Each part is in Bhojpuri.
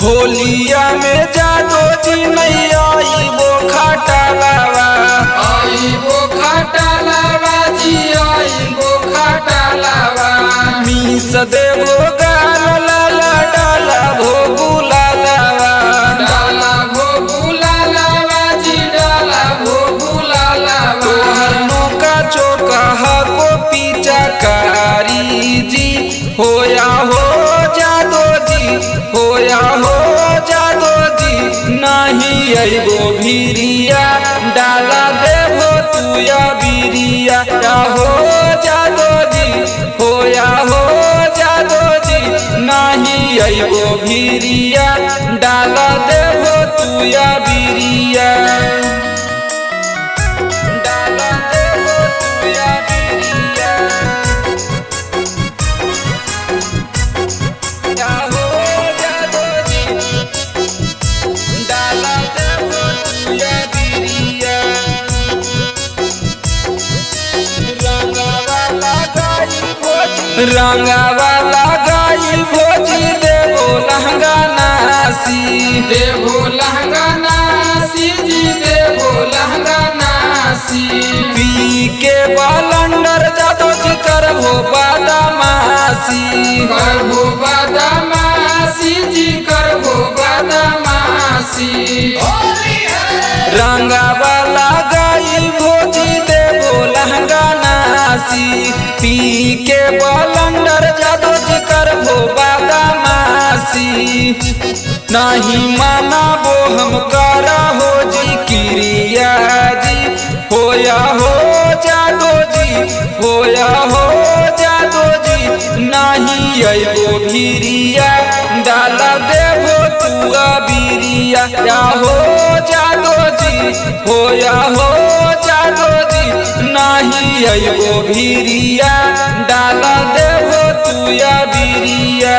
होलिया में जादो जी नहीं आई वो खाटा लावा, आई वो खाटा लावा जी, आई वो खाटा लावा। मीस देवो गाल लाला डाला भोगुला लावा, डाला भोगुला लावा जी, डाला भोगुला लावा। नौका चौका को पीछा कारी जी, होया हो जादो जी, होया हो जादो जी। नहीं अइबो भीरिया डाला देवो तुया बीरिया, हो जादो जी, होया हो जादो जी। नहीं अइबो भीरिया डाला देवो तुया बीरिया, डाला देवो तुया बीरिया। हो जादो जी डाला देवो तुया बीरिया। रंगावाला गाई भोजी देवो लहंगा नासी, देवो लहंगा नासी जी, देवो लहंगा नासी। पी के बालंडर जादो जी करभो बादामासी, करभो बादामासी जी, करभो बादामासी। रंगावाला गाई भोजी देवो लहंगा नासी, पी के बालंडर जादो जी करभो बादामासी। नहीं माना वो हम करा हो जी क्रिया जी, होया हो जादो जी, होया हो जादो जी। नहीं अइबो भीरिया डाला देवो तुआ बीरिया, हो जादो जी, होया हो जादो जी। नहीं अइबो भीरिया डाला देवो तुया बीरिया,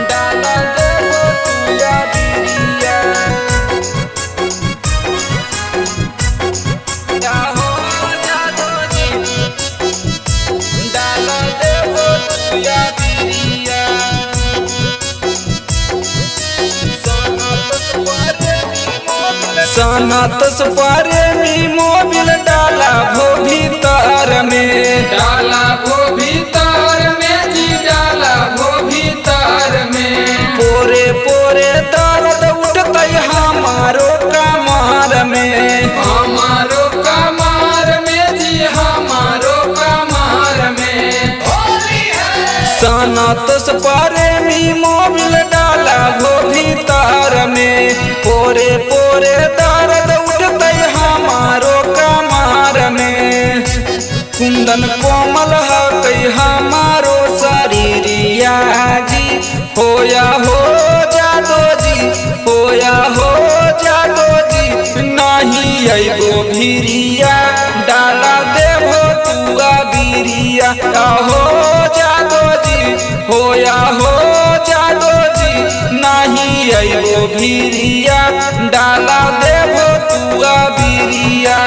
डाला देवो तुया बीरिया। हो जादो जी डाला देवो तुया बीरिया। सनत सुपारे मी मोबिल डाला भो भीतर में, डाला भो भीतर में जी, डाला भो भीतर में। पोरे पोरे दर्द उठते हमारो कमर में, हमारो कमर में जी, हमारो कमर में। सनत सुपारे मी मोबिल डाला भो भीतर में, पोरे पोरे दर्द उठते हमारो कमर में। कुंदन कोमल है हमारो शरीरिया जी, होया हो जादो जी, होया हो जादो जी। नहीं अइबो भीरिया डाला देवो तुआ बीरिया, हो जादो जी, होया हो जादो जी। नहीं अइबो भीरिया डाला देवो तुआ बीरिया।